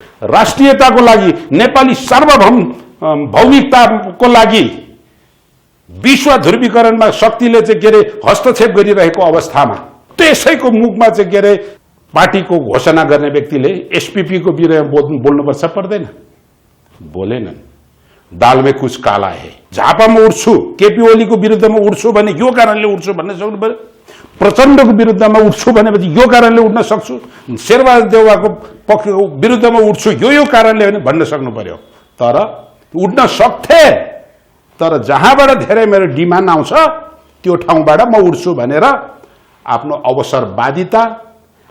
राष्ट्रियताको लागि, नेपाली सार्वभौम भौमिकताको लागि विश्व ध्रुवीकरणमा शक्तिले चाहिँ के अरे हस्तक्षेप गरिरहेको अवस्थामा त्यसैको मुखमा चाहिँ के अरे पार्टीको घोषणा गर्ने व्यक्तिले एसपीपी को विरुद्धमा बोल्नुपर्छ पर्दैन? बोलेनन्। दालमे कुछ काला है। झापामा उठ्छु, केपी ओलीको विरुद्धमा उठ्छु भने यो कारणले उठ्छु भन्न सक्नु पर्यो। प्रचण्डको विरुद्धमा उठ्छु भनेपछि यो कारणले उठ्न सक्छु, शेरबहादुर देउवाको विरुद्धमा उठ्छु यो कारणले भन्न सक्नु पर्यो। तर उठ्न सक्थे, तर जहाँबाट धेरै मेरो डिमान्ड आउँछ त्यो ठाउँबाट म उठ्छु भनेर आफ्नो अवसरवादिता,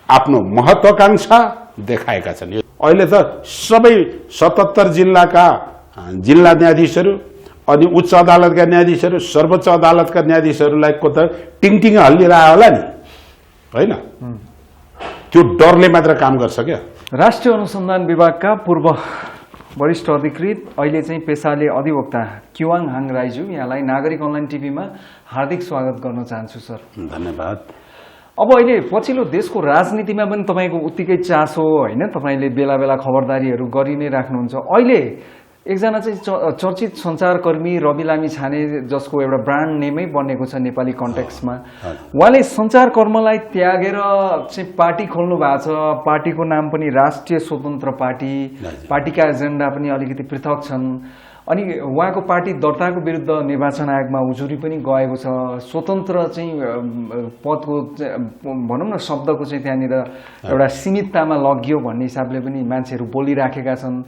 आफ्नो महत्वाकांक्षा देखाएका छन्। अहिले त सबै 77 जिल्लाका जिल्ला न्यायाधीशहरू अनि उच्च अदालतका न्यायाधीशहरू, सर्वोच्च अदालतका न्यायाधीशहरूलाई को त टिङटिङ हल्लिरह्यो होला नि, हैन? त्यो डरले मात्र काम गर्छ क्या। राष्ट्रिय अनुसन्धान विभागका पूर्व वरिष्ठ अधिकृत, अहिले चाहिँ पेसाले अधिवक्ता क्युवाङ हाङ राइजू, यहाँलाई नागरिक अनलाइन टिभीमा हार्दिक स्वागत गर्न चाहन्छु सर। धन्यवाद। अब अहिले पछिल्लो देशको राजनीतिमा पनि तपाईको उत्तिकै चासो हैन, तपाईले बेला बेला खबरदारीहरू गरि नै राख्नुहुन्छ। अहिले एकजना चाहिँ चर्चित सञ्चारकर्मी रवि लामी छाने, जसको एउटा ब्रान्ड नेमै बनेको छ नेपाली कन्टेक्स्टमा, उहाँले सञ्चारकर्मलाई त्यागेर चाहिँ पार्टी खोल्नु भएको छ। पार्टीको नाम पनि राष्ट्रिय स्वतन्त्र पार्टी, पार्टीका एजेन्डा पनि अलिकति पृथक छन्। अनि उहाँको पार्टी दर्ताको विरुद्ध निर्वाचन आयोगमा उजुरी पनि गएको छ। स्वतन्त्र चाहिँ पदको भनौँ न शब्दको चाहिँ त्यहाँनिर एउटा सीमिततामा लगियो भन्ने हिसाबले पनि मान्छेहरू बोलिराखेका छन्।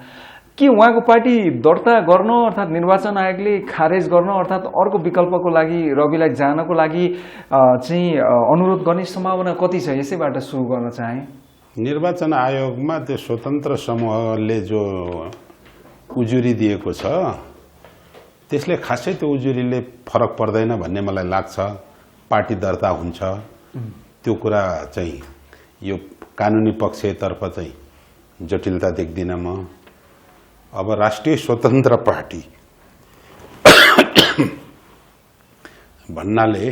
के उहाँको पार्टी दर्ता गर्न अर्थात् निर्वाचन आयोगले खारेज गर्न अर्थात् अर्को विकल्पको लागि रविलाई जानको लागि चाहिँ अनुरोध गर्ने सम्भावना कति छ? यसैबाट सुरु गर्न चाहे। निर्वाचन आयोगमा त्यो स्वतन्त्र समूहले जो उजुरी दिएको छ त्यसले खासै त्यो उजुरीले फरक पर्दैन भन्ने मलाई लाग्छ। पार्टी दर्ता हुन्छ त्यो कुरा चाहिँ यो कानुनी पक्षतर्फ चाहिँ जटिलता देख्दिनँ म। अब राष्ट्रिय स्वतन्त्र पार्टी भन्नाले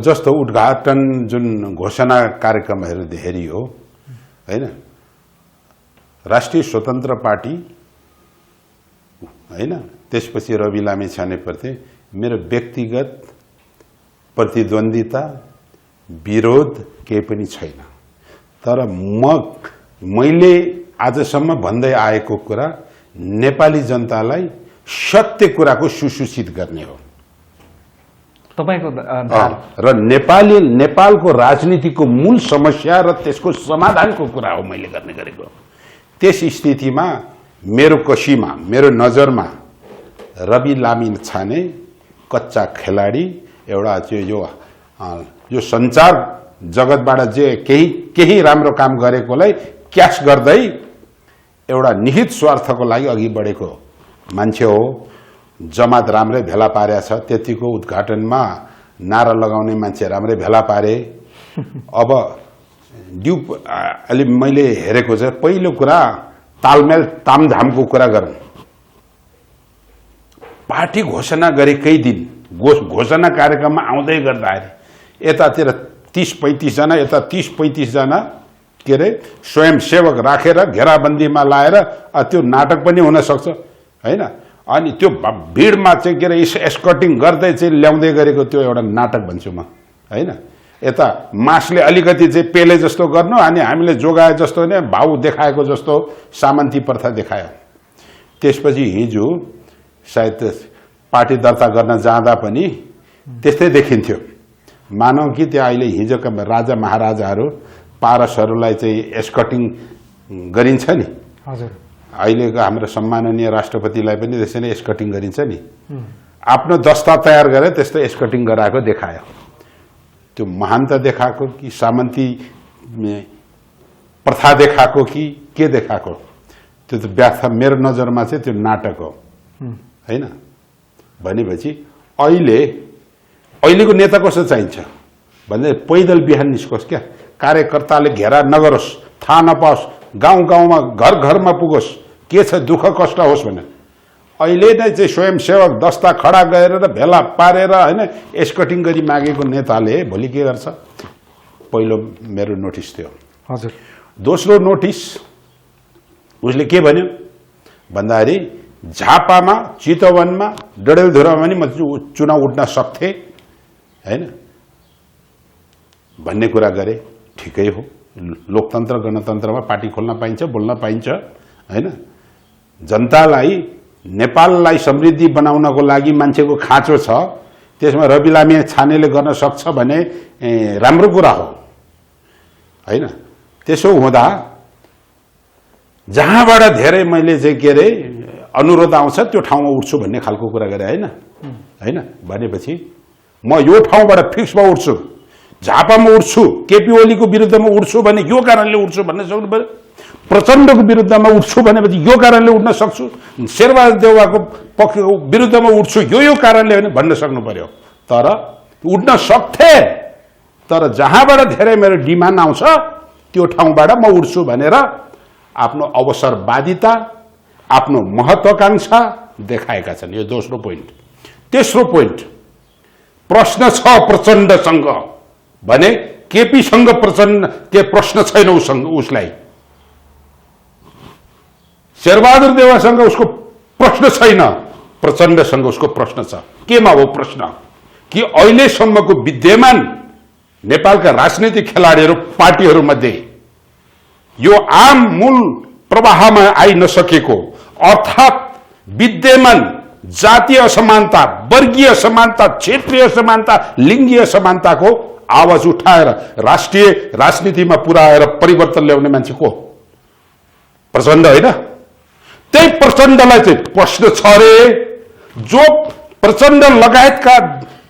जस्तो उद्घाटन जुन घोषणा कार्यक्रमहरू हेरियो हैन, राष्ट्रिय स्वतन्त्र पार्टी हैन, त्यसपछि रवि लामी छानेप्रति मेरो व्यक्तिगत प्रतिद्वन्दिता विरोध केही पनि छैन। तर मैले आजसम्म भन्दै आएको कुरा नेपाली जनतालाई सत्य कुराको सुसूचित गर्ने हो तपाईको र नेपालको राजनीतिको मूल समस्या र त्यसको समाधानको कुरा हो मैले गर्ने गरेको। त्यस स्थितिमा मेरो कसीमा, मेरो नजरमा रवि लामी छाने कच्चा खेलाडी, एउटा यो संचार जगतबाट जे केही राम्रो काम गरेकोलाई क्यास गर्दै एउटा निहित स्वार्थको लागि अघि बढेको मान्छे हो। जमात राम्रै भेला पारेको छ, त्यतिको उद्घाटनमा नारा लगाउने मान्छे राम्रै भेला पारे। अब अलि मैले हेरेको चाहिँ पहिलो कुरा तालमेल तामझामको कुरा गरौँ। पार्टी घोषणा गरेकै दिन घोषणा कार्यक्रममा आउँदै गर्दाखेरि यतातिर 30-35 जना, यता 30-35 जना के अरे स्वयंसेवक राखेर घेराबन्दीमा लाएर त्यो नाटक पनि हुन सक्छ हैन। अनि त्यो भिडमा चाहिँ के अरे एस्कर्टिङ गर्दै चाहिँ ल्याउँदै गरेको त्यो एउटा नाटक भन्छु म हैन। यता मासले अलिकति चाहिँ पेले जस्तो गर्नु अनि हामीले जोगाए जस्तो नै भाउ देखाएको जस्तो सामन्ती प्रथा देखायो। त्यसपछि हिजो सायद पार्टी दर्ता गर्न जाँदा पनि त्यस्तै देखिन्थ्यो। मानौ कि त्यहाँ अहिले हिजोका राजा महाराजाहरू पारसहरूलाई चाहिँ एस्कर्टिङ गरिन्छ नि, हजुर, अहिलेको हाम्रो सम्माननीय राष्ट्रपतिलाई पनि त्यसै नै एस्कर्टिङ गरिन्छ नि। आफ्नो दस्ता तयार गरेर त्यस्तो एस्कर्टिङ गराएको देखायो। त्यो महानता देखाएको कि सामन्ती प्रथा देखाएको कि के देखाएको, त्यो त व्याख्या मेरो नजरमा चाहिँ त्यो नाटक हो हैन। भनेपछि अहिलेको नेता कस्तो चाहिन्छ भन्दा पैदल बिहान निस्कोस्, क्या कार्यकर्ताले घेरा नगरोस्, थाहा नपाओस्, गाउँ गाउँमा घर घरमा पुगोस्, के छ दुःख कष्ट होस् भनेर। अहिले नै चाहिँ स्वयंसेवक दस्ता खडा गरेर भेला पारेर हैन एस्कर्टिङ गरी मागेको नेताले भोलि के गर्छ? पहिलो मेरो नोटिस थियो। हजुर। दोस्रो नोटिस उसले के भन्यो भन्दाखेरि झापामा चितवनमा डडेलधुरामा पनि म चुनाव उठ्न सक्थे हैन भन्ने कुरा गरे। ठिकै हो, लोकतन्त्र गणतन्त्रमा पार्टी खोल्न पाइन्छ, बोल्न पाइन्छ हैन। जनतालाई नेपाललाई समृद्धि बनाउनको लागि मान्छेको खाँचो छ, त्यसमा रवि लामी छानेले गर्न सक्छ भने राम्रो कुरा हो हैन। त्यसो हुँदा जहाँबाट धेरै मैले चाहिँ के अरे अनुरोध आउँछ त्यो ठाउँमा उठ्छु भन्ने खालको कुरा गरे हैन हैन। भनेपछि म यो ठाउँबाट फिक्समा उठ्छु, झापामा उठ्छु, केपी ओलीको विरुद्धमा उठ्छु भने यो कारणले उठ्छु भन्न सक्नु पर्यो। प्रचण्डको विरुद्धमा उठ्छु भनेपछि यो कारणले उठ्न सक्छु, शेरबहादुर देउवाको पक्षको विरुद्धमा उठ्छु यो कारणले होइन भन्न सक्नु पर्यो। तर उठ्न सक्थे, तर जहाँबाट धेरै मेरो डिमान्ड आउँछ त्यो ठाउँबाट म उठ्छु भनेर आफ्नो अवसरवादिता, आफ्नो महत्वाकांक्षा देखाएका छन्। यो दोस्रो पोइन्ट। तेस्रो पोइन्ट, प्रश्न छ प्रचण्डसँग भने केपीसँग प्रचण्ड के प्रश्न छैन उसलाई, शेरबहादुर देउवासँग उसको प्रश्न छैन, प्रचण्डसँग उसको प्रश्न छ। केमा हो प्रश्न? कि अहिलेसम्मको विद्यमान नेपालका राजनीतिक खेलाडीहरू पार्टीहरूमध्ये यो आम मूल प्रवाहमा आइ नसकेको अर्थात् विद्यमान जातीय असमानता, वर्गीय असमानता, क्षेत्रीय असमानता, लिङ्गीय असमानताको आवाज उठाएर राष्ट्रिय राजनीतिमा पुर्याएर परिवर्तन ल्याउने मान्छे को? प्रचण्ड होइन? त्यही प्रचण्डलाई चाहिँ प्रश्न छ रे। जो प्रचण्ड लगायतका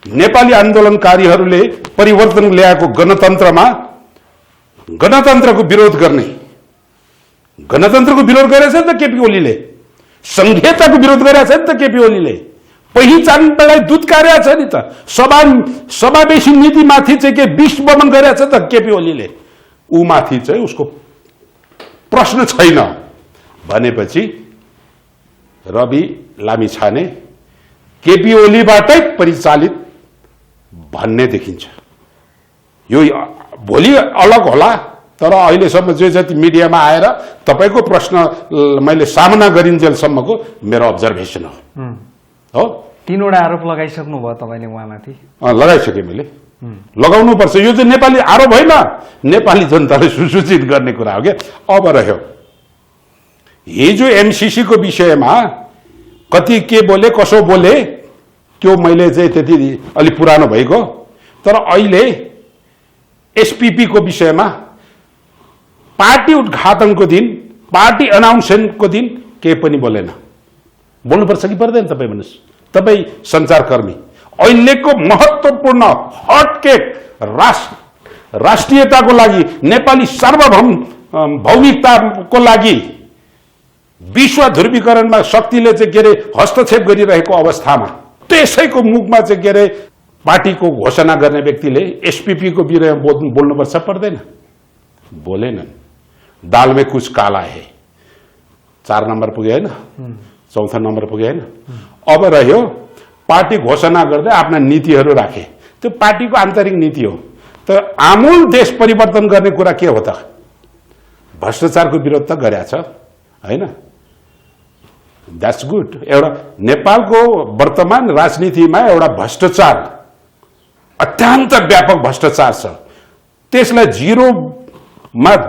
नेपाली आन्दोलनकारीहरूले परिवर्तन ल्याएको गणतन्त्रमा गणतन्त्रको विरोध गर्ने, गणतन्त्रको विरोध गरेछ नि त केपी ओलीले, संघीयताको विरोध गरेछ नि त केपी ओलीले, पहिचानलाई दुत्कारेको छ नि त, समावेशी नीतिमाथि चाहिँ के विश्वमन गरेछ त केपी ओलीले। ऊ माथि चाहिँ उसको प्रश्न छैन भनेपछि रवि लामिछाने केपी ओलीबाटै परिचालित भन्ने देखिन्छ। यो भोलि अलग होला, तर अहिलेसम्म जे जति मिडियामा आएर तपाईको प्रश्न मैले सामना गरिन्जेलसम्मको मेरो अब्जर्भेसन हो। तीनवटा आरोप लगाइसक्नु भयो तपाईले उहाँमाथि? लगाइसकेँ मैले। लगाउनु पर्छ, यो चाहिँ नेपाली आरोप होइन, नेपाली जनतालाई सुसूचित गर्ने कुरा हो। क्या अब रह्यो हिजो एमसीसी को विषयमा कति के बोले कसो बोले त्यो मैले चाहिँ त्यति अलि पुरानो भइगयो, तर अहिले एसपीपी को विषयमा पार्टी उद्घाटनको दिन, पार्टी अनाउन्समेन्टको दिन केही पनि बोलेन। बोल्नुपर्छ कि पर्दैन तपाईँ भन्नुहोस्? तपाईँ सञ्चारकर्मी, अहिलेको महत्त्वपूर्ण हटकेक राष्ट्रियताको लागि, नेपाली सार्वभौम भौमिकताको लागि विश्व ध्रुवीकरणमा शक्तिले चाहिँ के अरे हस्तक्षेप गरिरहेको अवस्थामा त्यसैको मुखमा चाहिँ के अरे पार्टीको घोषणा गर्ने व्यक्तिले एसपीपी को विषयमा बोल्नुपर्छ पर्दैन? बोलेनन्। दाल में कुछ काला है 4 नम्बर पुग्यो होइन, 4था नम्बर पुग्यो होइन। अब रह्यो पार्टी घोषणा गर्दै आफ्ना नीतिहरू राखे, त्यो पार्टीको आन्तरिक नीति हो। त आमूल देश परिवर्तन गर्ने कुरा के हो त? भ्रष्टाचारको विरोध त गरेछ हैन? That's good. एउटा नेपालको वर्तमान राजनीतिमा एउटा भ्रष्टाचार, अत्यन्त व्यापक भ्रष्टाचार छ, त्यसलाई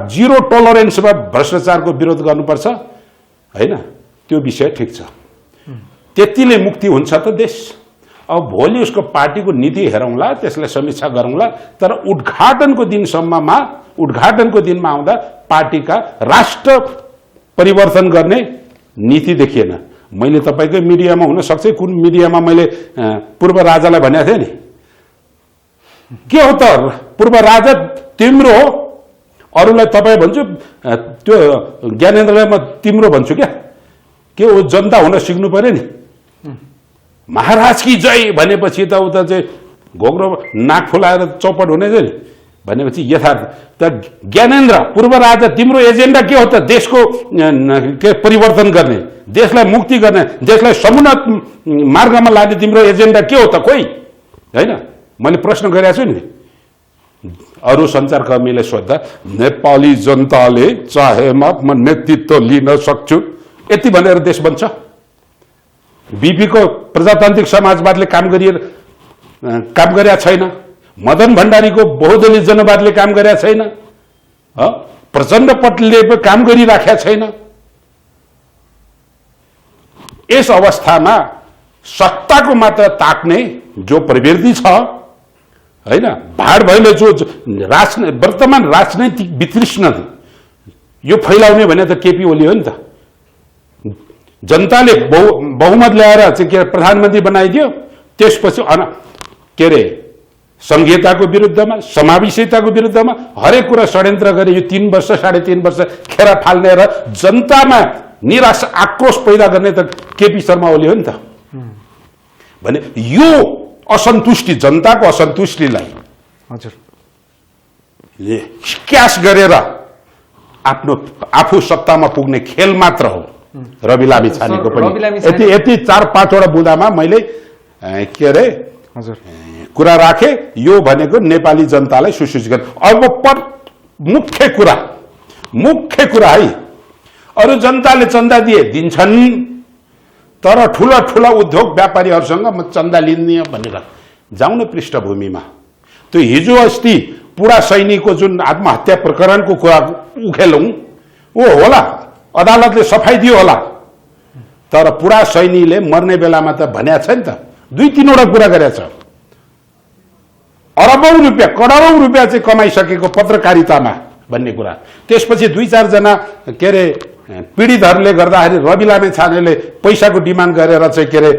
जीरो टोलरेन्समा भ्रष्टाचारको विरोध गर्नुपर्छ हैन? त्यो विषय ठिक छ, त्यतिले मुक्ति हुन्छ त देश। अब भोलि उसको पार्टीको नीति हेरौँला, त्यसलाई समीक्षा गरौँला, तर उद्घाटनको दिनमा आउँदा पार्टीका राष्ट्र परिवर्तन गर्ने नीति देखिएन। मैले तपाईकै मिडियामा हुन सक्छ, कुन मिडियामा मैले पूर्व राजालाई भनेको थिएँ नि, के हो त पूर्व राजा तिम्रो हो, अरूलाई तपाईँ भन्छु, त्यो ज्ञानेन्द्रलाई म तिम्रो भन्छु क्या। के हो, जनता हुन सिक्नु पर्यो नि। महाराज की जय भनेपछि त उता चाहिँ घोग्रो नाक फुलाएर चौपट हुने नि भनेपछि यथार्थ त ज्ञानेन्द्र पूर्व राजा तिम्रो एजेन्डा के हो त? देशको के परिवर्तन गर्ने, देशलाई मुक्ति गर्ने, देशलाई समुन्नत मार्गमा लाने तिम्रो एजेन्डा के हो त? खोइ होइन, मैले प्रश्न गरेको छु नि। अरू सञ्चारकर्मीले सोद्धा नेपाली जनताले चाहेमा म नेतृत्व लिन सक्छु यति भनेर देश बन्छ। बीपीको प्रजातान्त्रिक समाजवादले काम गरेका छैन, मदन भण्डारीको बहुदलीय जनवादले काम गरेका छैन, प्रचण्ड पटले काम गरिराखेका छैन। यस अवस्थामा सत्ताको मात्र ताक्ने जो प्रवृत्ति छ हैन, भाड भैले जो वर्तमान राजनैतिक वितृष्णा यो फैलाउने भने त केपी ओली हो नि त। जनताले बहुमत ल्याएर चाहिँ के प्रधानमन्त्री बनाइदियो, त्यसपछि के अरे संघीयताको विरुद्धमा, समावेशिताको विरुद्धमा हरेक कुरा षड्यन्त्र गरे। यो 3 वर्ष 3.5 वर्ष खेर फाल्ने र जनतामा निराश आक्रोश पैदा गर्ने त केपी शर्मा ओली हो नि त। भने यो असन्तुष्टि, जनताको असन्तुष्टिलाई हजुर क्यास गरेर आफू सत्तामा पुग्ने खेल मात्र हो रवि लामिछानेको पनि। यति 4-5 वटा बुँदामा मैले के अरे हजुर कुरा राखे। यो भनेको नेपाली जनतालाई सुसूचित गर्ने। अब मुख्य कुरा है, अरू जनताले चन्दा दिन्छन्, तर ठुला ठुला उद्योग व्यापारीहरूसँग म चन्दा लिन्ने भनेर जाउन पृष्ठभूमिमा। त्यो हिजो अस्ति पुरा सैनिकको जुन आत्महत्या प्रकरणको कुरा उखेलौँ होला, अदालतले सफाई दियो होला, तर पुरा सैनिकले मर्ने बेलामा त भन्या छ नि त, 2-3 वटा कुरा गरेका छ। अरबौं रुपियाँ करोडौं रुपियाँ चाहिँ कमाइसकेको पत्रकारितामा भन्ने कुरा। त्यसपछि 2-4 जना के अरे पीडितहरूले गर्दाखेरि रवि लामिछानेले पैसाको डिमान्ड गरेर चाहिँ के अरे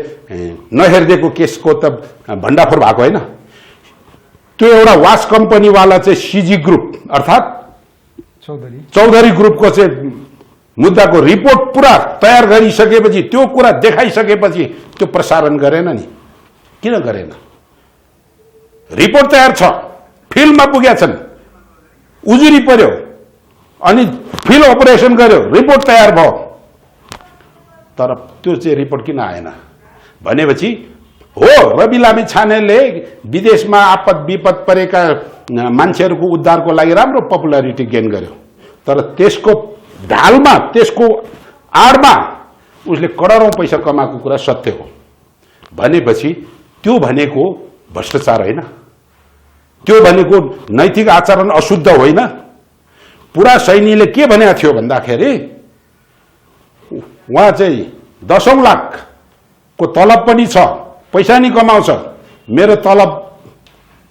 नहेरिदिएको केसको त भण्डाफोर भएको होइन। त्यो एउटा वास कम्पनीवाला चाहिँ सीजी ग्रुप अर्थात् चौधरी ग्रुपको चाहिँ मुद्दाको रिपोर्ट पुरा तयार गरिसकेपछि, त्यो कुरा देखाइसकेपछि त्यो प्रसारण गरेन नि। किन गरेन? रिपोर्ट तयार छ, फिल्डमा पुगेका छन्, उजुरी पर्यो, अनि फिल्ड अपरेसन गर्यो, रिपोर्ट तयार भयो, तर त्यो चाहिँ रिपोर्ट किन आएन भनेपछि हो रवि लामिछानेले विदेशमा आपद विपद परेका मान्छेहरूको उद्धारको लागि राम्रो पपुलारिटी गेन गर्यो, तर त्यसको ढालमा, त्यसको आडमा उसले करोडौं पैसा कमाएको कुरा सत्य हो भनेपछि त्यो भनेको भ्रष्टाचार होइन, त्यो भनेको नैतिक आचरण अशुद्ध होइन। पुरा सैनिकले के भनेको थियो भन्दाखेरि उहाँ चाहिँ 10औं लाखको तलब पनि छ, पैसा नि कमाउँछ, मेरो तलब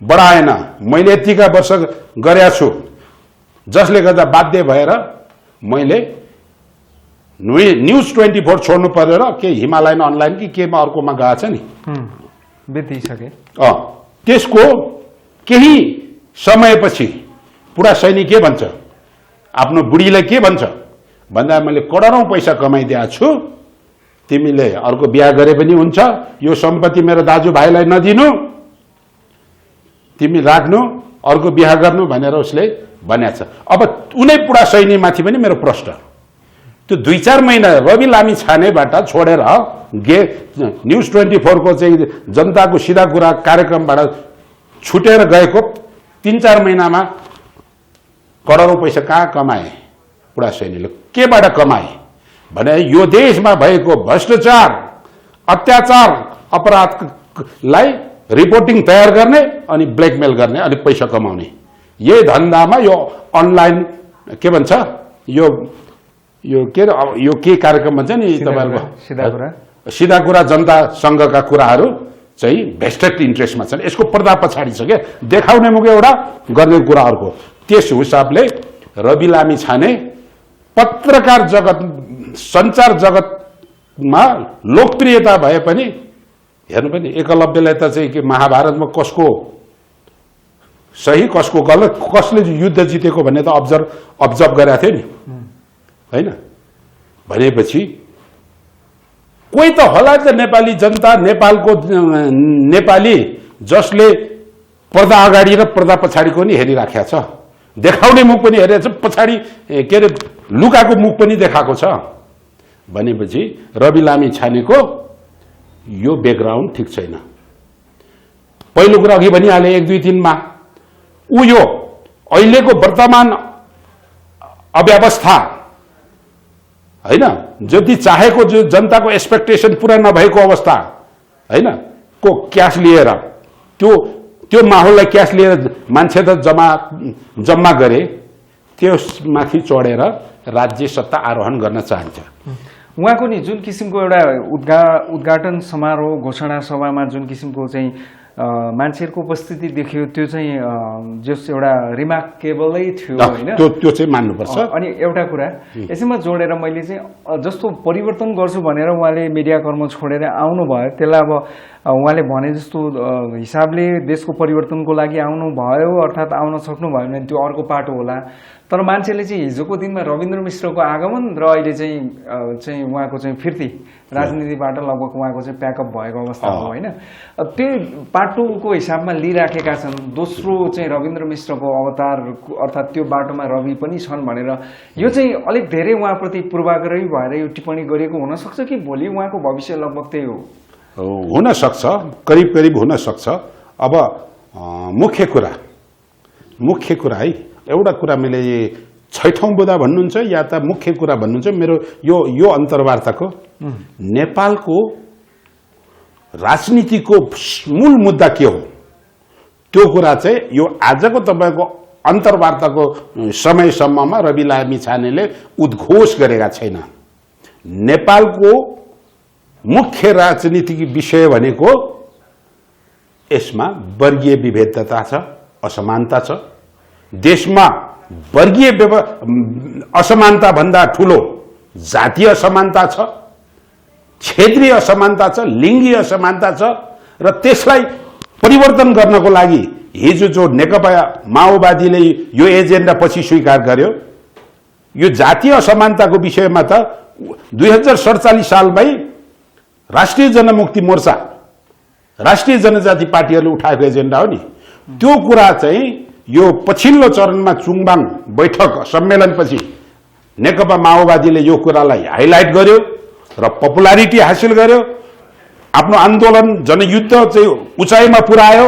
बढाएन, मैले यतिका वर्ष गरेका छु, जसले गर्दा बाध्य भएर मैले न्यूज 24 छोड्नु पर्यो र के हिमालयन अनलाइन कि केमा अर्कोमा गएको छ नि, बितिसके। त्यसको केही समयपछि पुरा सैनिक के भन्छ, आफ्नो बुढीलाई के भन्छ भन्दा मैले करोडौं पैसा कमाइदिएको छु, तिमीले अर्को बिहा गरे पनि हुन्छ, यो सम्पत्ति मेरो दाजुभाइलाई नदिनु, तिमी राख्नु, अर्को बिहा गर्नु भनेर उसले भनेको छ। अब उनै पुरा सैनिकमाथि पनि मेरो प्रश्न, त्यो 2-4 महिना रवि लामिछानेबाट छोडेर न्यूज 24 को चाहिँ जनताको सिधा कुरा कार्यक्रमबाट छुटेर गएको 3-4 महिनामा करोडौं पैसा कहाँ कमाए पुरा सैनिकले? केबाट कमाए भने यो देशमा भएको भ्रष्टाचार, अत्याचार, अपराधलाई रिपोर्टिङ तयार गर्ने अनि ब्ल्याकमेल गर्ने अनि पैसा कमाउने, यही धन्दामा यो अनलाइन के भन्छ, यो के कार्यक्रम भन्छ नि तपाईहरुको सिधा कुरा जनता संघका कुराहरू चाहिँ भेस्टेड इन्ट्रेस्टमा छन्। यसको पर्दा पछाडि छ के देखाउने मुख एउटा गर्ने कुरा अर्को। त्यस हिसाबले रवि लामिछाने पत्रकार जगत, सञ्चार जगतमा लोकप्रियता भए पनि हेर्नु पनि एकलव्यलाई त चाहिँ के महाभारतमा कसको सही कसको गलत, कसले युद्ध जितेको भन्ने त अब्जर्भ गरेको थियो नि, हैन? भनेपछि कोही त होला त नेपाली जनता, नेपालको नेपाली जसले पर्दा अगाडि र पर्दा पछाडिको नि हेरिराखेको छ, देखाउने मुख पनि हेरेको छ, पछाडि के अरे लुकाको मुख पनि देखाएको छ भनेपछि रवि लामिछानेको यो ब्याकग्राउन्ड ठिक छैन। पहिलो कुरा अघि भनिहाले 1, 2, 3 मा ऊ यो अहिलेको वर्तमान अव्यवस्था हैन, जति चाहेको जो जनताको एक्सपेक्टेसन पूरा नभएको अवस्था हैन को क्यास लिएर त्यो माहौललाई क्यास लिएर मान्छे त जम्मा गरे, त्यसमाथि चढेर राज्य सत्ता आरोहण गर्न चाहन्छ। उहाँको नि जुन किसिमको एउटा उद्घाटन समारोह घोषणा सभामा जुन किसिमको चाहिँ मान्छेहरूको उपस्थिति देखियो, त्यो चाहिँ जस एउटा रिमार्केबलै थियो हैन, त्यो चाहिँ मान्नुपर्छ। अनि एउटा कुरा यसैमा जोडेर मैले चाहिँ जस्तो परिवर्तन गर्छु भनेर उहाँले मिडिया कर्म छोडेर आउनुभयो, त्यसलाई अब उहाँले भने जस्तो हिसाबले देशको परिवर्तनको लागि आउनुभयो, अर्थात् आउन सक्नुभयो भने त्यो अर्को पाटो होला। तर मान्छेले चाहिँ हिजोको दिनमा रविन्द्र मिश्रको आगमन र अहिले चाहिँ उहाँको चाहिँ फिर्ती राजनीतिबाट लगभग उहाँको चाहिँ प्याकअप भएको अवस्था हो हैन, त्यो पाटोको हिसाबमा लिइराखेका छन्। दोस्रो चाहिँ रविन्द्र मिश्रको अवतार अर्थात् त्यो बाटोमा रवि पनि छन् भनेर यो चाहिँ अलिक धेरै उहाँप्रति पूर्वाग्रही भएर यो टिप्पणी गरिएको हुनसक्छ कि भोलि उहाँको भविष्य लगभग त्यही हो? हुन सक्छ, करिब करिब हुन सक्छ। अब मुख्य कुरा है, एउटा कुरा मैले छैठौं बुँदा भन्नुहुन्छ या त मुख्य कुरा भन्नुहुन्छ, मेरो यो अन्तर्वार्ताको नेपालको राजनीतिको मूल मुद्दा के हो त्यो कुरा चाहिँ यो आजको तपाईको अन्तर्वार्ताको समयसम्ममा रवि लामी छानेले उद्घोष गरेका छैन। नेपालको मुख्य राजनीतिक विषय भनेको यसमा वर्गीय विभेदता छ, असमानता छ। देशमा वर्गीय असमानता भन्दा ठूलो जातीय असमानता छ, क्षेत्रीय असमानता छ, लिङ्गी असमानता छ र त्यसलाई परिवर्तन गर्नको लागि हिजो जो नेकपा माओवादीले यो एजेन्डा पछि स्वीकार गर्यो, यो जातीय असमानताको विषयमा त 2047 सालमै राष्ट्रिय जनमुक्ति मोर्चा, राष्ट्रिय जनजाति पार्टीहरूले उठाएको एजेन्डा हो नि। त्यो कुरा चाहिँ यो पछिल्लो चरणमा चुङबाङ बैठक सम्मेलनपछि नेकपा माओवादीले यो कुरालाई हाइलाइट गर्यो र पपुलारिटी हासिल गर्यो, आफ्नो आन्दोलन जनयुद्ध चाहिँ उचाइमा पुर्यायो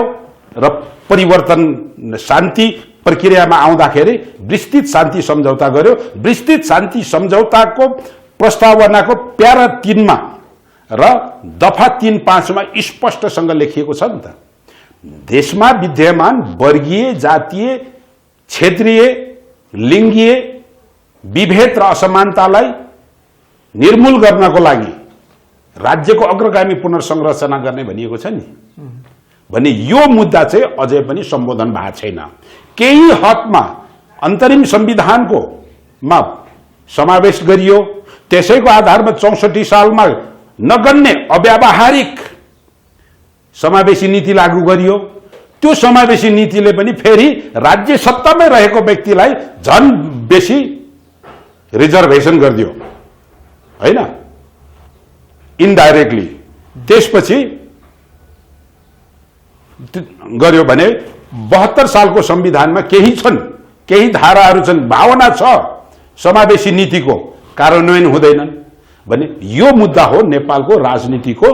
र परिवर्तन शान्ति प्रक्रियामा आउँदाखेरि विस्तृत शान्ति सम्झौता गर्यो। विस्तृत शान्ति सम्झौताको प्रस्तावनाको प्यारा 3 मा र दफा 3.5 मा स्पष्टसँग लेखिएको छ नि त, देशमा विद्यमान वर्गीय, जातीय, क्षेत्रीय, लिङ्गीय विभेद र असमानतालाई निर्मूल गर्नको लागि राज्यको अग्रगामी पुनर्संरचना गर्ने भनिएको छ नि। भने यो मुद्दा चाहिँ अझै पनि सम्बोधन भएको छैन। केही हदमा अन्तरिम संविधानको मा समावेश गरियो, त्यसैको आधारमा 64 सालमा नगन्य अव्यावहारिक समावेशी नीति लागू गरियो। त्यो समावेशी नीतिले पनि फेरि राज्य सत्तामै रहेको व्यक्तिलाई झन बेसी रिजर्भेसन गरिदियो हैन, इनडाइरेक्टली। त्यसपछि गर्यो भने 72 सालको संविधानमा केही छन्, केही धाराहरू छन्, भावना छ समावेशी नीतिको, कार्यान्वयन हुँदैनन् भने यो मुद्दा हो नेपालको राजनीतिको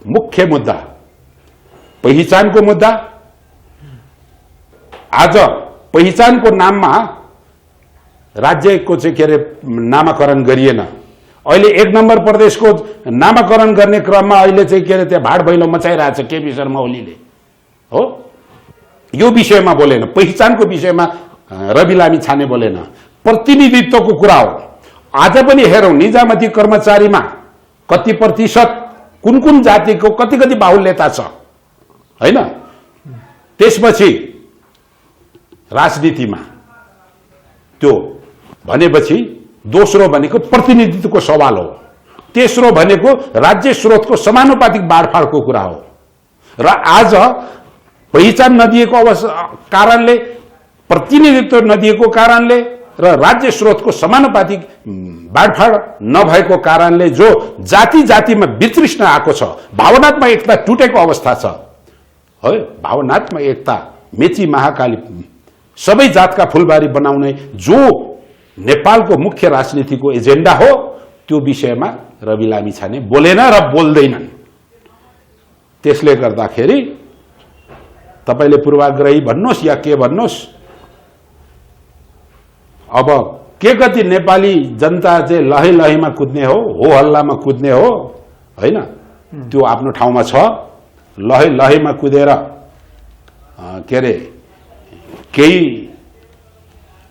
मुख्य मुद्दा, पहिचानको मुद्दा। आज पहिचानको नाममा राज्यको चाहिँ के अरे नामाकरण गरिएन। अहिले 1 नम्बर प्रदेशको नामाकरण गर्ने क्रममा अहिले चाहिँ के अरे त्यहाँ भाड भैलो मचाइरहेछ केपी शर्मा ओलीले हो। यो विषयमा बोलेन, पहिचानको विषयमा रवि लामी छाने बोलेन, प्रतिनिधित्वको कुरा हो। आज पनि हेरौं निजामती कर्मचारीमा कति प्रतिशत कुन कुन जातिको कति कति बाहुल्यता छ हैन। त्यसपछि राजनीतिमा त्यो भनेपछि दोस्रो भनेको प्रतिनिधित्वको सवाल हो, तेस्रो भनेको राज्य स्रोतको समानुपातिक बाँडफाँडको कुरा हो। र आज पहिचान नदिएको कारणले, प्रतिनिधित्व नदिएको कारणले र राज्य स्रोतको समानुपातिक बाँडफाँड नभएको कारणले जो जाति जातिमा वितृष्ण आएको छ, भावनात्मक एकता टुटेको अवस्था छ है। भावनात्मक एकता, मेची महाकाली सबै जातका फुलबारी बनाउने जो नेपालको मुख्य राजनीतिको एजेन्डा हो, त्यो विषयमा रवि लामी छाने बोलेन र बोल्दैनन्। त्यसले गर्दाखेरि तपाईले पूर्वाग्रही भन्नुहोस् या के भन्नुहोस्, अब के कति नेपाली जनता चाहिँ लहै लहैमा कुद्ने हो हल्लामा कुद्ने हो हैन, त्यो आफ्नो ठाउँमा छ। लहै लहैमा कुदेर के अरे केही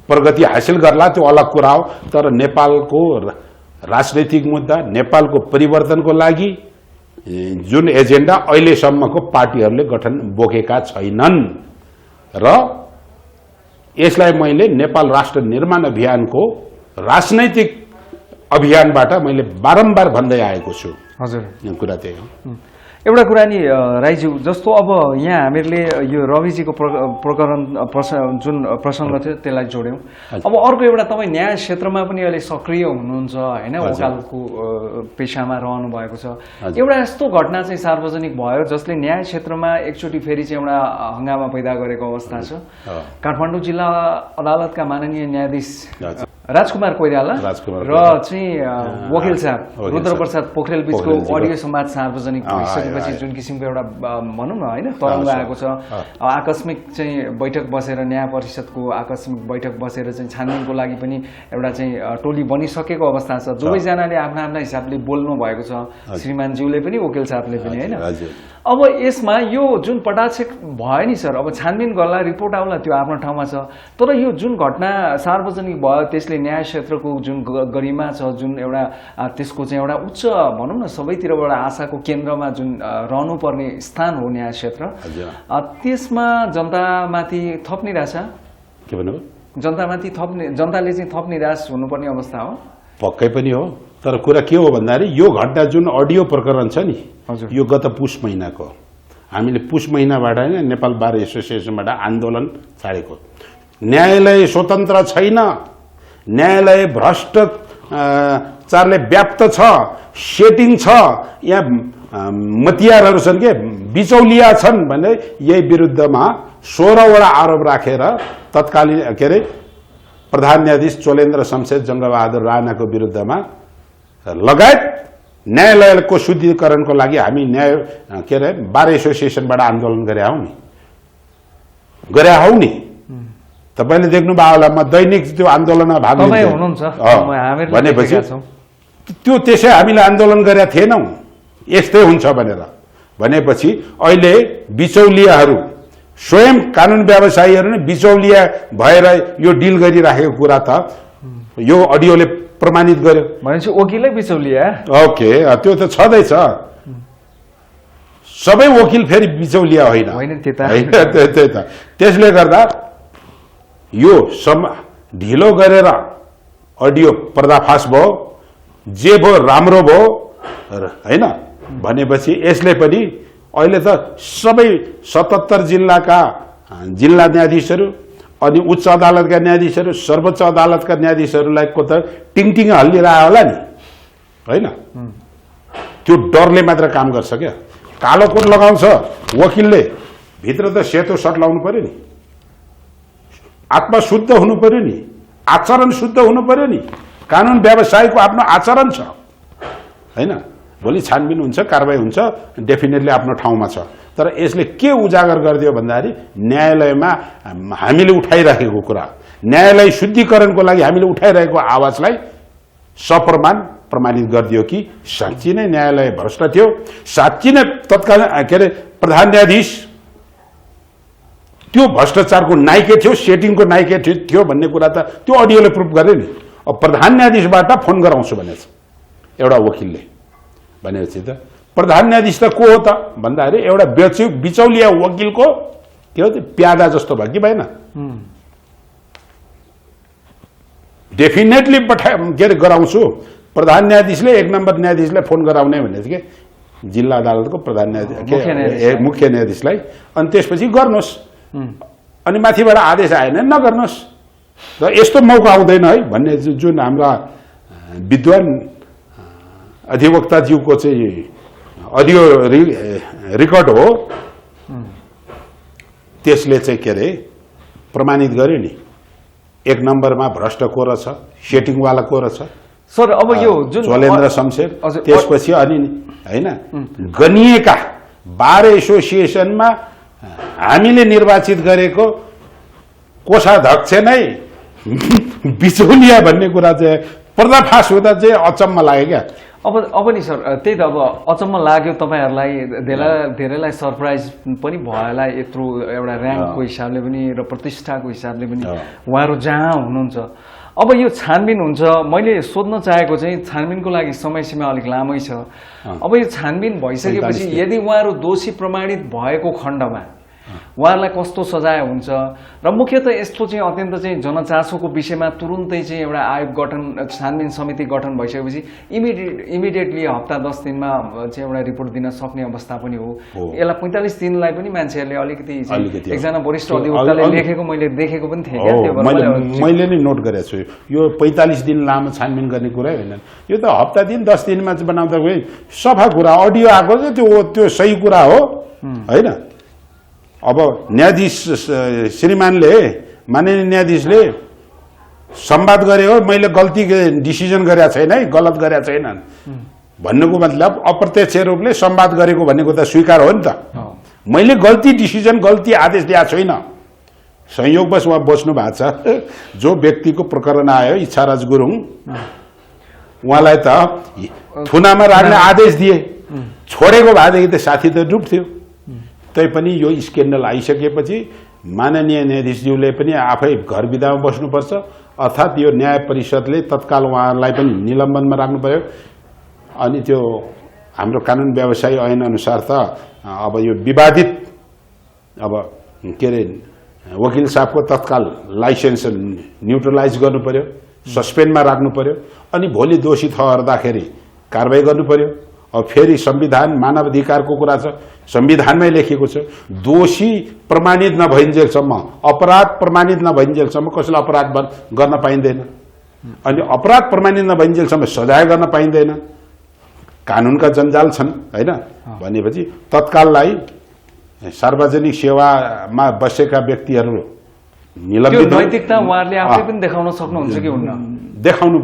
प्रगति हासिल गर्ला त्यो अलग कुरा हो, तर नेपालको राजनैतिक मुद्दा, नेपालको परिवर्तनको लागि जुन एजेन्डा अहिलेसम्मको पार्टीहरूले गठन बोकेका छैनन् र यसलाई मैले नेपाल राष्ट्र निर्माण अभियानको राजनैतिक अभियानबाट मैले बारम्बार भन्दै आएको छु। हजुर, यो कुरा त्यही हो। एउटा कुरा नि राईज्यू, जस्तो अब यहाँ हामीहरूले यो रविजीको प्रकरण जुन प्रसङ्ग थियो त्यसलाई जोड्यौँ। अब अर्को एउटा तपाईँ न्याय क्षेत्रमा पनि अहिले सक्रिय हुनुहुन्छ होइन, वकालतको पेसामा रहनु भएको छ। एउटा यस्तो घटना चाहिँ सार्वजनिक भयो जसले न्याय क्षेत्रमा एकचोटि फेरि चाहिँ एउटा हङ्गामा पैदा गरेको अवस्था छ। काठमाडौँ जिल्ला अदालतका माननीय न्यायाधीश राजकुमार कोइराला र चाहिँ वकिल साहब रुद्रप्रसाद पोखरेल बीचको अडियो संवाद सार्वजनिक भइसकेपछि जुन किसिमको एउटा भनौँ न होइन तरङ्ग आएको छ। आकस्मिक चाहिँ बैठक बसेर न्याय परिषदको आकस्मिक बैठक बसेर चाहिँ छानबिनको लागि पनि एउटा चाहिँ टोली बनिसकेको अवस्था छ। दुवैजनाले आफ्ना आफ्ना हिसाबले बोल्नु भएको छ, श्रीमानज्यूले पनि वकिल साहबले पनि होइन। अब यसमा यो जुन पटाक्षेप भयो नि सर, अब छानबिन गर्ला, रिपोर्ट आउला, त्यो आफ्नो ठाउँमा छ। तर यो जुन घटना सार्वजनिक भयो त्यसले न्याय क्षेत्रको जुन गरिमा छ, जुन एउटा त्यसको चाहिँ एउटा उच्च भनौँ न सबैतिरबाट आशाको केन्द्रमा जुन रहनुपर्ने स्थान हो न्याय क्षेत्र, त्यसमा जनतामाथि थप निराशा, के भन्नु, जनतामाथि जनताले चाहिँ थप निराश हुनुपर्ने अवस्था हो। पक्कै पनि हो, तर कुरा के हो भन्दाखेरि यो घटना जुन अडियो प्रकरण छ नि, यो गत पुष महिनाको, हामीले पुष महिनाबाट होइन नेपाल बार एसोसिएसनबाट आन्दोलन छाडेको। न्यायालय स्वतन्त्र छैन, न्यायालय भ्रष्टाचारले व्याप्त छ, सेटिङ छ, यहाँ मतियारहरू छन् के बिचौलिया छन् भने यही विरुद्धमा 16वटा आरोप राखेर तत्कालीन के अरे प्रधान न्यायाधीश चोलेन्द्र शमशेर जङ्गबहादुर राणाको विरुद्धमा लगायत न्यायालयको शुद्धिकरणको लागि हामी न्याय के अरे बार एसोसिएसनबाट आन्दोलन गरे हौ नि। तपाईले देख्नुभयो होला, म दैनिक त्यो आन्दोलनमा भाग लिन्छु भनेपछि त्यो त्यसै हामीले आन्दोलन गरेका थिएनौँ यस्तै हुन्छ भनेपछि अहिले बिचौलियाहरू स्वयं कानुन व्यवसायीहरू नै बिचौलिया भएर यो डिल गरिराखेको कुरा त यो अडियोले प्रमाणित गर्यो। भनेपछि वकिलै बिचौलिया? ओके, त्यो त छँदैछ। सबै वकिल फेरि बिचौलिया होइन। त्यसले गर्दा यो ढिलो गरेर अडियो पर्दाफास भयो, जे भयो राम्रो भयो होइन भनेपछि यसले पनि अहिले त सबै 77 जिल्लाका जिल्ला न्यायाधीशहरू अनि उच्च अदालतका न्यायाधीशहरू, सर्वोच्च अदालतका न्यायाधीशहरूलाई को त टिङटिङ हल्लिरह्यो होला नि होइन। त्यो डरले मात्र काम गर्छ क्या। कालो कोट लगाउँछ वकिलले, भित्र त सेतो सर्ट लाउनु पर्यो नि, आत्मा शुद्ध हुनु पर्यो नि, आचरण शुद्ध हुनु पर्यो नि। कानुन व्यवसायको आफ्नो आचरण छ होइन। भोलि छानबिन हुन्छ, कारबाही हुन्छ, डेफिनेटली आफ्नो ठाउँमा छ। तर यसले के उजागर गरिदियो भन्दाखेरि न्यायालयमा हामीले उठाइराखेको कुरा, न्यायालय शुद्धिकरणको लागि हामीले उठाइरहेको आवाजलाई सप्रमाण प्रमाणित गरिदियो कि साँच्ची नै न्यायालय भ्रष्ट थियो, साँच्ची नै तत्कालीन के अरे प्रधान न्यायाधीश त्यो भ्रष्टाचारको नाइके थियो, सेटिङको नाइके थियो भन्ने कुरा त त्यो अडियोले प्रुफ गरे नि। अब प्रधान न्यायाधीशबाट फोन गराउँछु भनेछ एउटा वकिलले भनेपछि त प्रधान न्यायाधीश त को हो त भन्दाखेरि एउटा बिचौलिया वकिलको के हो प्यादा जस्तो भयो कि भएन। डेफिनेटली के अरे गराउँछु, प्रधान न्यायाधीशले 1 नम्बर न्यायाधीशलाई फोन गराउने भनेको के जिल्ला अदालतको प्रधान न्यायाधीश मुख्य न्यायाधीशलाई, अनि त्यसपछि गर्नुहोस्, अनि माथिबाट आदेश आएन नगर्नुहोस्। र यस्तो मौका आउँदैन है भन्ने जुन हाम्रा विद्वान अधिवक्ताज्यूको चाहिँ अडियो रेकर्ड हो त्यसले चाहिँ के अरे प्रमाणित गर्यो नि 1 नम्बरमा भ्रष्ट को रहेछ, सेटिङवाला को रहेछ सर। अब यो जुन चोलेन्द्र शमशेर, त्यसपछि अनि होइन गनिएका बार एसोसिएसनमा हामीले निर्वाचित गरेको कोषाध्यक्ष नै बिचौलिया भन्ने कुरा चाहिँ पर्दाफास हुँदा चाहिँ अचम्म लाग्यो क्या। अब नि सर त्यही त अब अचम्म लाग्यो तपाईँहरूलाई, धेरैलाई सरप्राइज पनि भयो होला, यत्रो एउटा ऱ्याङ्कको हिसाबले पनि र प्रतिष्ठाको हिसाबले पनि उहाँहरू जहाँ हुनुहुन्छ। अब यो छानबिन हुन्छ, मैले सोध्न चाहेको चाहिँ छानबिनको लागि समय सीमा अलिक लामै छ। अब यो छानबिन भइसकेपछि यदि उहाँहरू दोषी प्रमाणित भएको खण्डमा उहाँहरूलाई कस्तो सजाय हुन्छ र मुख्यतः यस्तो चाहिँ अत्यन्त चाहिँ जनचासोको विषयमा तुरुन्तै चाहिँ एउटा आयोग गठन, छानबिन समिति गठन भइसकेपछि इमिडिएटली हप्ता 10 दिनमा चाहिँ एउटा रिपोर्ट दिन सक्ने अवस्था पनि हो। यसलाई 45 दिनलाई पनि मान्छेहरूले अलिकति एकजना वरिष्ठ अधिवक्ताले लेखेको मैले देखेको पनि थिएँ क्या। मैले नै नोट गरेको छु, यो 45 दिन लामो छानबिन गर्ने कुरै होइन। यो त हप्ता दिन 10 दिनमा चाहिँ बनाउँदा सफा कुरा, अडियो आएको चाहिँ त्यो सही कुरा हो होइन। अब न्यायाधीश श्रीमानले, माननीय न्यायाधीशले संवाद गरे हो, मैले गल्ती डिसिजन गरेका छैन है, गलत गरेका छैन भन्नुको मतलब अप्रत्यक्ष रूपले संवाद गरेको भनेको त स्वीकार हो नि त। मैले गल्ती डिसिजन, गल्ती आदेश दिएको छैन। संयोगवश उहाँ बस्नु भएको छ, जो व्यक्तिको प्रकरण आयो इच्छाराज गुरुङ, उहाँलाई त थुनामा राख्ने आदेश दिए, छोडेको भएदेखि त साथी त डुब्थ्यो। तैपनि यो स्क्यान्डल आइसकेपछि माननीय न्यायाधीशज्यूले पनि आफै घर बिदामा बस्नुपर्छ, अर्थात् यो न्याय परिषदले तत्काल उहाँलाई पनि निलम्बनमा राख्नु पर्यो। अनि त्यो हाम्रो कानुन व्यवसाय ऐन अनुसार त अब यो विवादित अब के अरे वकिल साहबको तत्काल लाइसेन्स न्युट्रलाइज गर्नु पर्यो, सस्पेन्डमा राख्नु पर्यो, अनि भोलि दोषी ठहर्दाखेरि कारबाही गर्नु पर्यो। अब फेरि संविधान मानव अधिकारको कुरा छ, संविधानमै लेखिएको छ, दोषी प्रमाणित नभइन्जेलसम्म, अपराध प्रमाणित नभइन्जेलसम्म कसैलाई अपराध गर्न पाइँदैन। अनि अपराध प्रमाणित नभइन्जेलसम्म सजाय गर्न पाइँदैन। कानुनका जन्जाल छन् होइन। भनेपछि तत्काललाई सार्वजनिक सेवामा बसेका व्यक्तिहरू निलम्बित, नैतिकता उहाँहरूले आफै पनि देखाउन सक्नुहुन्छ कि हुन्न? देखाउनु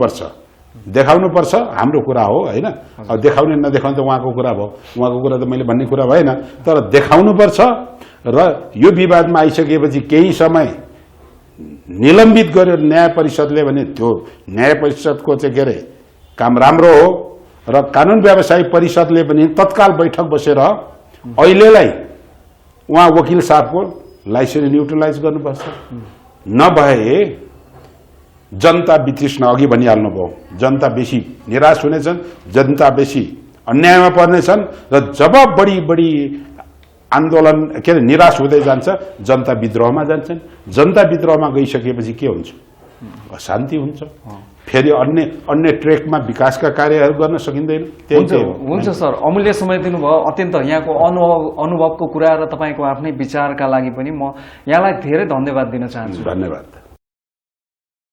पर्छ, हाम्रो कुरा हो होइन। अब देखाउने नदेखाउने त उहाँको कुरा भयो, उहाँको कुरा त मैले भन्ने कुरा भएन। तर देखाउनु पर्छ र यो विवादमा आइसकेपछि केही समय निलम्बित गर्यो न्याय परिषदले भने त्यो न्याय परिषदको चाहिँ के अरे काम राम्रो हो। र कानुन व्यवसाय परिषदले पनि तत्काल बैठक बसेर अहिलेलाई उहाँ वकिल साहबको लाइसेन्स न्युट्रलाइज गर्नुपर्छ। नभए जनता वितृष्ण, अघि भनिहाल्नु भयो, जनता बेसी निराश हुनेछन्, जनता बेसी अन्यायमा पर्नेछन् र जब बढी बढी आन्दोलन के अरे निराश हुँदै जान्छ जनता विद्रोहमा जान्छन्। जनता विद्रोहमा गइसकेपछि के हुन्छ? अशान्ति हुन्छ। फेरि अन्य ट्रेकमा विकासका कार्यहरू गर्न सकिँदैन। हुन्छ सर, अमूल्य समय दिनुभयो। अत्यन्त यहाँको अनुभवको कुरा र तपाईँको आफ्नै विचारका लागि पनि म यहाँलाई धेरै धन्यवाद दिन चाहन्छु। धन्यवाद।